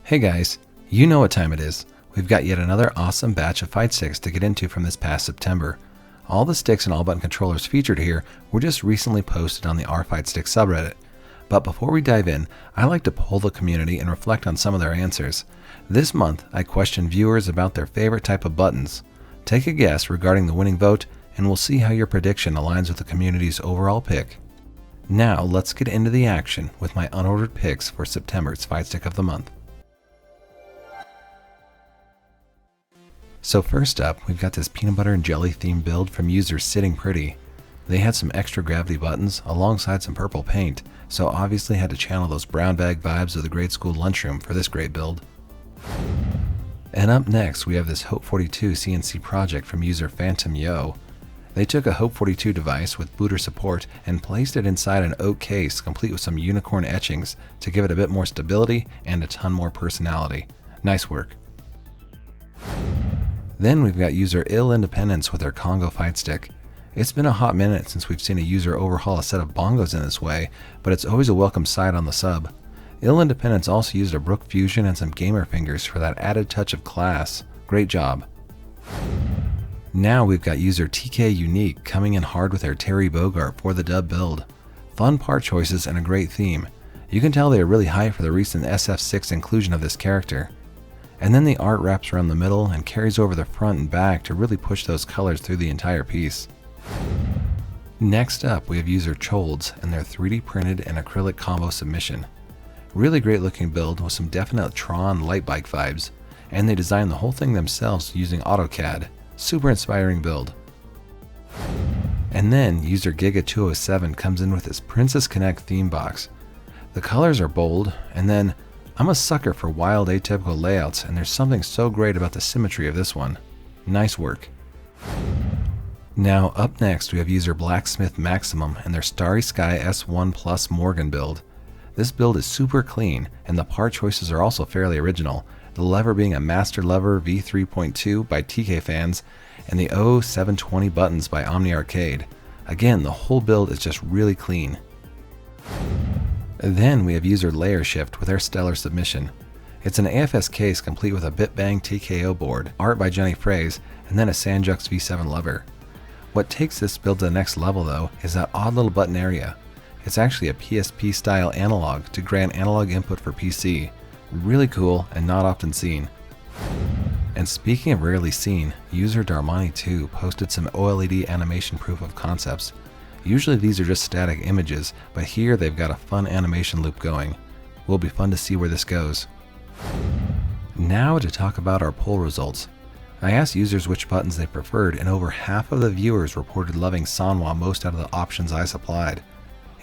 Hey guys, you know what time it is. We've got yet another awesome batch of fight sticks to get into from this past September. All the sticks and all button controllers featured here were just recently posted on the fightsticks subreddit. But before we dive in, I like to poll the community and reflect on some of their answers. This month, I questioned viewers about their favorite type of buttons. Take a guess regarding the winning vote, and we'll see how your prediction aligns with the community's overall pick. Now, let's get into the action with my unordered picks for September's Fight Stick of the Month. So first up, we've got this peanut butter and jelly themed build from user Sitting Pretty. They had some extra gravity buttons alongside some purple paint, so obviously had to channel those brown bag vibes of the grade school lunchroom for this great build. And up next, we have this Hope 42 CNC project from user Phantom Yo. They took a Hope 42 device with booter support and placed it inside an oak case complete with some unicorn etchings to give it a bit more stability and a ton more personality. Nice work. Then we've got user Ill Independence with their Congo fight stick. It's been a hot minute since we've seen a user overhaul a set of bongos in this way, but it's always a welcome sight on the sub. Ill Independence also used a Brook Fusion and some gamer fingers for that added touch of class. Great job. Now we've got user TK Unique coming in hard with their Terry Bogart for the dub build. Fun part choices and a great theme. You can tell they are really hyped for the recent SF6 inclusion of this character. And then the art wraps around the middle and carries over the front and back to really push those colors through the entire piece. Next up, we have user Cholds and their 3D printed and acrylic combo submission. Really great looking build with some definite Tron light bike vibes, and they designed the whole thing themselves using AutoCAD. Super inspiring build. And then user Giga207 comes in with this Princess Connect theme box. The colors are bold, and then I'm a sucker for wild atypical layouts, and there's something so great about the symmetry of this one. Nice work. Now up next we have user Blacksmith Maximum and their Starry Sky S1 Plus Morgan build. This build is super clean, and the part choices are also fairly original, the lever being a Master Lever V3.2 by TK Fans, and the O720 buttons by Omni Arcade. Again, the whole build is just really clean. Then we have user Layer Shift with their stellar submission. It's an AFS case complete with a BitBang TKO board, art by Jenny Fraze, and then a Sanjux V7 lever. What takes this build to the next level though is that odd little button area. It's actually a PSP style analog to grant analog input for PC. Really cool and not often seen. And speaking of rarely seen, user Darmani2 posted some OLED animation proof of concepts. Usually these are just static images, but here they've got a fun animation loop going. Will be fun to see where this goes. Now to talk about our poll results. I asked users which buttons they preferred, and over half of the viewers reported loving Sanwa most out of the options I supplied.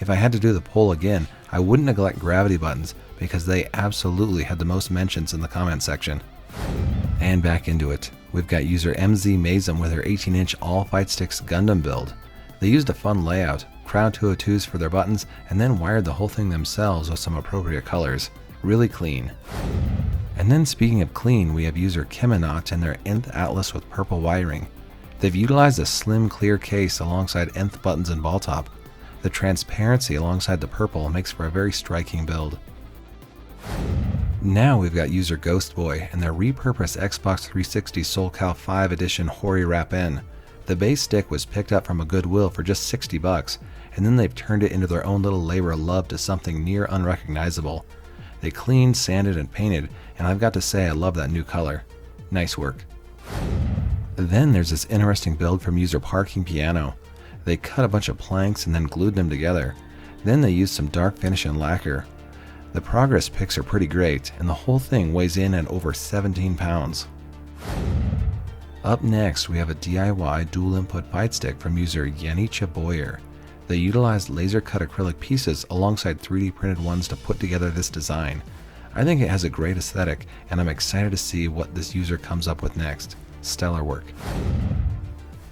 If I had to do the poll again, I wouldn't neglect gravity buttons because they absolutely had the most mentions in the comment section. And back into it, we've got user MZ Mazem with her 18-inch all fight sticks Gundam build. They used a fun layout, Crown 202s for their buttons, and then wired the whole thing themselves with some appropriate colors. Really clean. And then speaking of clean, we have user Keminot and their Nth Atlas with purple wiring. They've utilized a slim clear case alongside Nth buttons and ball top. The transparency alongside the purple makes for a very striking build. Now we've got user Ghost Boy and their repurposed Xbox 360 SoulCal 5 Edition Hori Wrap N. The base stick was picked up from a Goodwill for just $60, and then they've turned it into their own little labor of love to something near unrecognizable. They cleaned, sanded, and painted, and I've got to say I love that new color. Nice work. Then there's this interesting build from user Parking Piano. They cut a bunch of planks and then glued them together. Then they used some dark finish and lacquer. The progress pics are pretty great, and the whole thing weighs in at over 17 pounds. Up next, we have a DIY dual input fight stick from user Yanicha Boyer. They utilized laser cut acrylic pieces alongside 3D printed ones to put together this design. I think it has a great aesthetic, and I'm excited to see what this user comes up with next. Stellar work.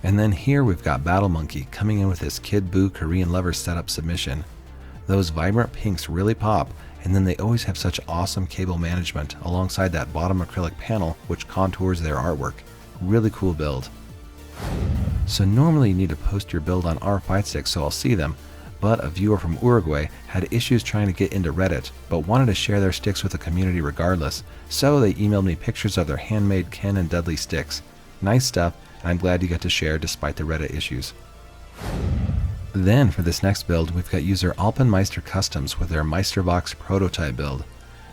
And then here we've got Battle Monkey coming in with his Kid Buu Korean Lover setup submission. Those vibrant pinks really pop, and then they always have such awesome cable management alongside that bottom acrylic panel which contours their artwork. Really cool build. So normally you need to post your build on our fight sticks so I'll see them, but a viewer from Uruguay had issues trying to get into Reddit, but wanted to share their sticks with the community regardless, so they emailed me pictures of their handmade Ken and Dudley sticks. Nice stuff, and I'm glad you got to share despite the Reddit issues. Then for this next build, we've got user Alpenmeister Customs with their Meisterbox prototype build.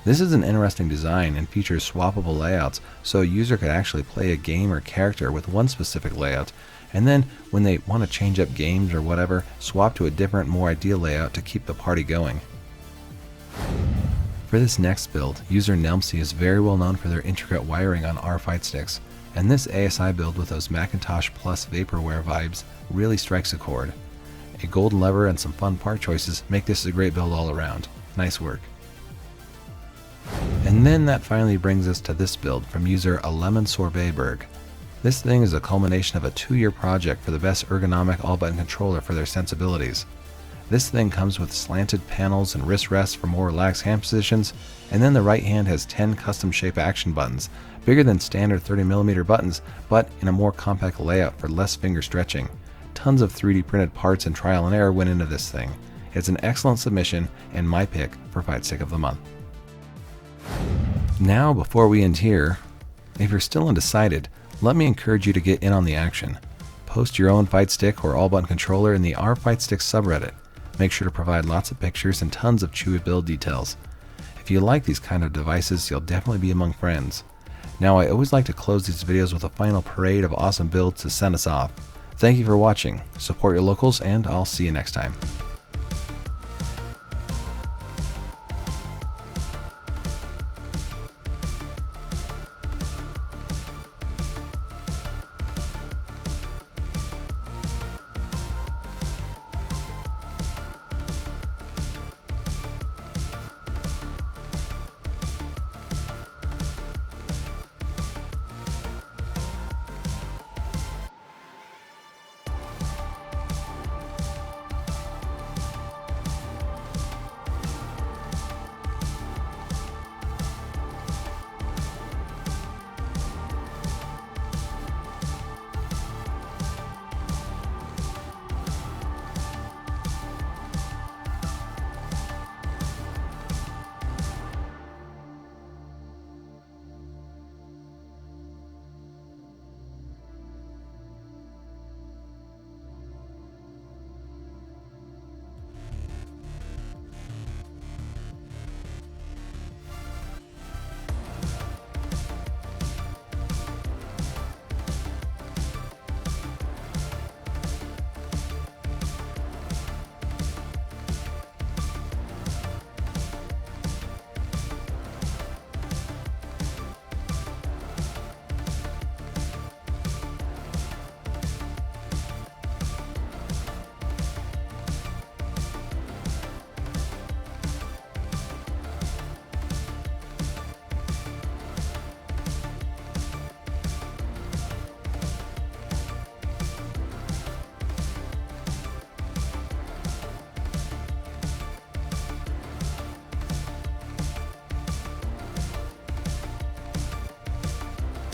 This is an interesting design and features swappable layouts, so a user could actually play a game or character with one specific layout, and then when they want to change up games or whatever, swap to a different, more ideal layout to keep the party going. For this next build, user Nelmsey is very well known for their intricate wiring on our fight sticks, and this ASI build with those Macintosh Plus vaporware vibes really strikes a chord. A golden lever and some fun part choices make this a great build all around. Nice work. And then that finally brings us to this build from user A Lemon Sorbetberg. This thing is a culmination of a 2-year project for the best ergonomic all-button controller for their sensibilities. This thing comes with slanted panels and wrist rests for more relaxed hand positions, and then the right hand has 10 custom shape action buttons, bigger than standard 30mm buttons, but in a more compact layout for less finger stretching. Tons of 3D printed parts and trial and error went into this thing. It's an excellent submission and my pick for Fight Stick of the Month. Now, before we end here, if you're still undecided, let me encourage you to get in on the action. Post your own fight stick or all-button controller in the Our Fight Sticks subreddit. Make sure to provide lots of pictures and tons of chewy build details. If you like these kind of devices, you'll definitely be among friends. Now, I always like to close these videos with a final parade of awesome builds to send us off. Thank you for watching, support your locals, and I'll see you next time.